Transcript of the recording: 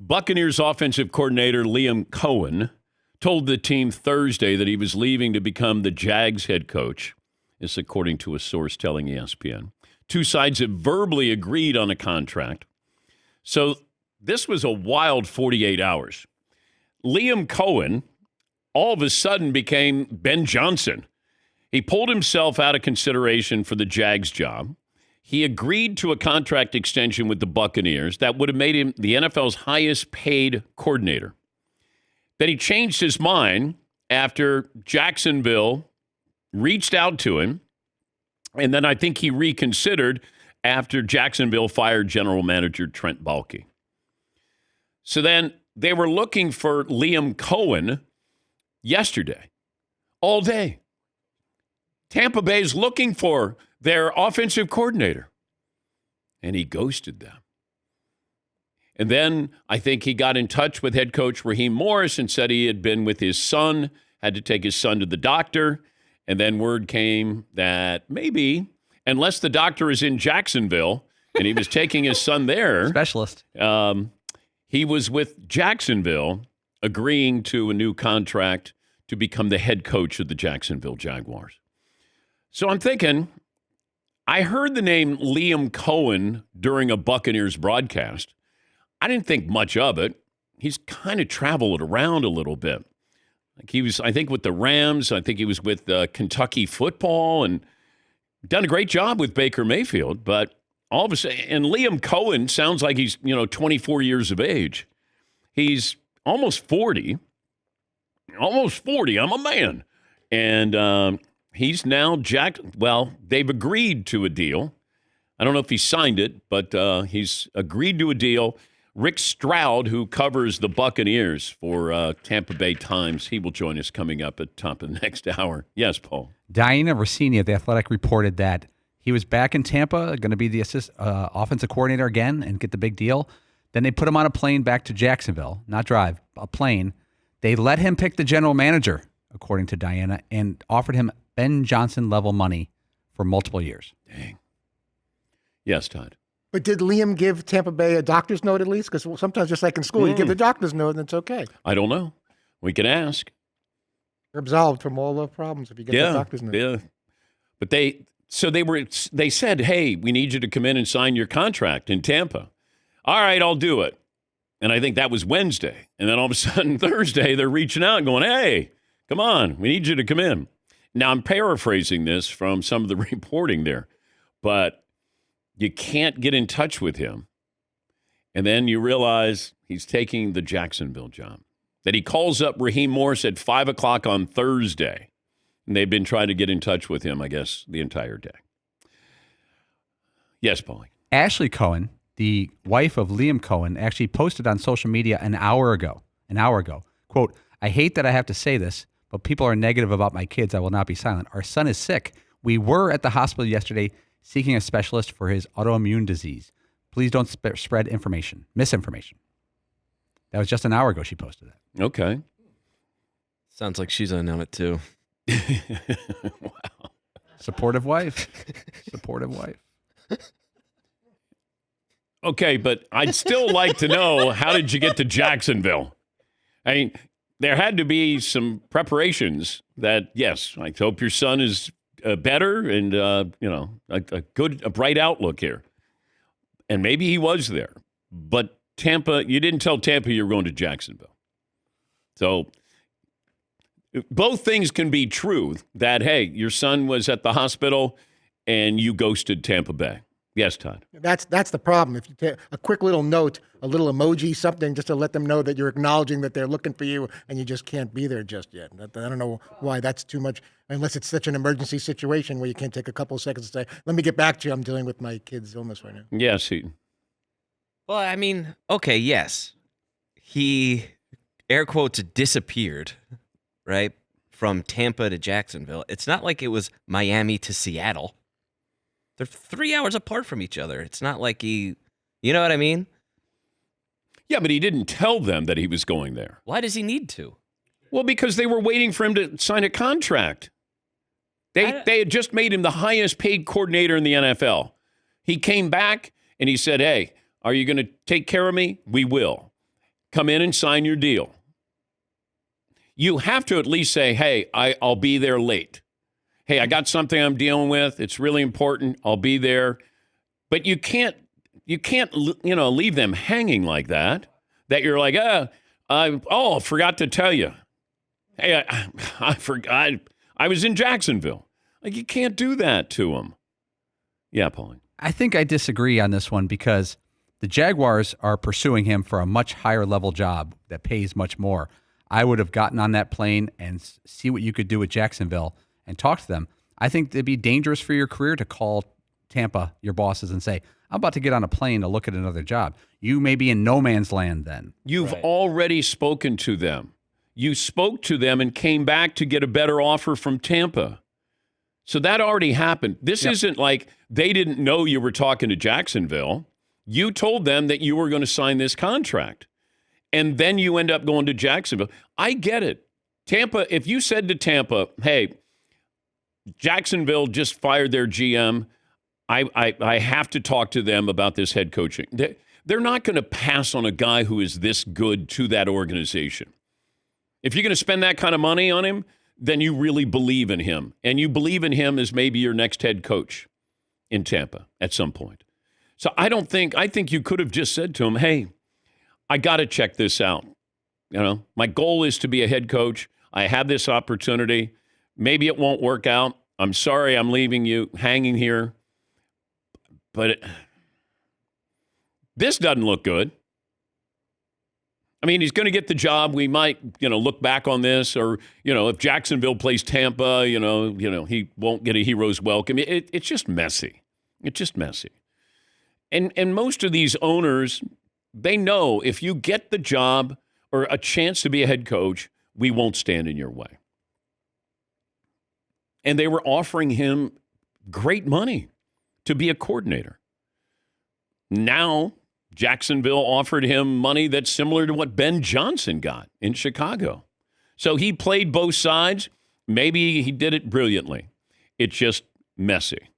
Buccaneers offensive coordinator Liam Coen told the team Thursday that he was leaving to become the Jags head coach. This according to a source telling ESPN. Two sides have verbally agreed on a contract. So this was a wild 48 hours. Liam Coen all of a sudden became Ben Johnson. He pulled himself out of consideration for the Jags job. He agreed to a contract extension with the Buccaneers that would have made him the NFL's highest paid coordinator. Then he changed his mind after Jacksonville reached out to him. And then I think he reconsidered after Jacksonville fired general manager Trent Baalke. So then they were looking for Liam Coen yesterday, all day. Tampa Bay is looking for their offensive coordinator. And he ghosted them. And then I think he got in touch with head coach Raheem Morris and said he had been with his son, had to take his son to the doctor. And then word came that maybe, unless the doctor is in Jacksonville and he was taking his son there. Specialist. He was with Jacksonville agreeing to a new contract to become the head coach of the Jacksonville Jaguars. So I'm thinking, I heard the name Liam Coen during a Buccaneers broadcast. I didn't think much of it. He's kind of traveled around a little bit. Like he was, I think, with the Rams. I think he was with Kentucky football and done a great job with Baker Mayfield. But all of a sudden, and Liam Coen sounds like he's, 24 years of age. He's almost 40. Almost 40. I'm a man. And he's now they've agreed to a deal. I don't know if he signed it, but he's agreed to a deal. Rick Stroud, who covers the Buccaneers for Tampa Bay Times, he will join us coming up at the top of the next hour. Yes, Paul. Diana Rossini of The Athletic reported that he was back in Tampa, going to be the offensive coordinator again and get the big deal. Then they put him on a plane back to Jacksonville, not drive, a plane. They let him pick the general manager, according to Diana, and offered him Ben Johnson level money for multiple years. Dang. Yes, Todd. But did Liam give Tampa Bay a doctor's note at least? Because sometimes, just like in school, you give the doctor's note and it's okay. I don't know. We can ask. You're absolved from all the problems if you get the doctor's note. Yeah. But they said, hey, we need you to come in and sign your contract in Tampa. All right, I'll do it. And I think that was Wednesday. And then all of a sudden, Thursday, they're reaching out and going, hey, come on, we need you to come in. Now, I'm paraphrasing this from some of the reporting there, but you can't get in touch with him. And then you realize he's taking the Jacksonville job. That he calls up Raheem Morris at 5 o'clock on Thursday. And they've been trying to get in touch with him, I guess, the entire day. Yes, Paulie. Ashley Cohen, the wife of Liam Coen, actually posted on social media an hour ago. Quote, I hate that I have to say this, but people are negative about my kids. I will not be silent. Our son is sick. We were at the hospital yesterday seeking a specialist for his autoimmune disease. Please don't spread misinformation. That was just an hour ago she posted that. Okay. Sounds like she's in on it too. Wow. Supportive wife. Okay, but I'd still like to know, how did you get to Jacksonville? I mean, there had to be some preparations that, yes, I hope your son is better and, a bright outlook here. And maybe he was there. But Tampa, you didn't tell Tampa you were going to Jacksonville. So both things can be true, that, hey, your son was at the hospital and you ghosted Tampa Bay. Yes, Todd. That's the problem. If you take a quick little note, a little emoji, something, just to let them know that you're acknowledging that they're looking for you and you just can't be there just yet. I don't know why that's too much, unless it's such an emergency situation where you can't take a couple of seconds to say, let me get back to you. I'm dealing with my kid's illness right now. Yes, Heaton. Well, I mean, okay, yes. He, air quotes, disappeared, right, from Tampa to Jacksonville. It's not like it was Miami to Seattle. They're 3 hours apart from each other. It's not like you know what I mean? Yeah, but he didn't tell them that he was going there. Why does he need to? Well, because they were waiting for him to sign a contract. They had just made him the highest paid coordinator in the NFL. He came back and he said, hey, are you going to take care of me? We will. come in and sign your deal. You have to at least say, hey, I'll be there late. Hey, I got something I'm dealing with. It's really important. I'll be there. But you can't, leave them hanging like that you're like, I forgot to tell you. Hey, I forgot. I was in Jacksonville. Like, you can't do that to them. Yeah, Pauline. I think I disagree on this one because the Jaguars are pursuing him for a much higher level job that pays much more. I would have gotten on that plane and see what you could do with Jacksonville and talk to them. I think it'd be dangerous for your career to call Tampa, your bosses, and say, I'm about to get on a plane to look at another job. You may be in no man's land then. You've already spoken to them. You spoke to them and came back to get a better offer from Tampa. So that already happened. This isn't like they didn't know you were talking to Jacksonville. You told them that you were going to sign this contract. And then you end up going to Jacksonville. I get it. Tampa, if you said to Tampa, hey, Jacksonville just fired their GM, I have to talk to them about this head coaching. They're not going to pass on a guy who is this good to that organization. If you're going to spend that kind of money on him, then you really believe in him. And you believe in him as maybe your next head coach in Tampa at some point. So I think you could have just said to him, hey, I got to check this out. My goal is to be a head coach. I have this opportunity. Maybe it won't work out. I'm sorry I'm leaving you hanging here. But this doesn't look good. I mean, he's going to get the job. We might, look back on this, or, if Jacksonville plays Tampa, he won't get a hero's welcome. It's just messy. It's just messy. And most of these owners, they know if you get the job or a chance to be a head coach, we won't stand in your way. And they were offering him great money to be a coordinator. Now, Jacksonville offered him money that's similar to what Ben Johnson got in Chicago. So he played both sides. Maybe he did it brilliantly. It's just messy.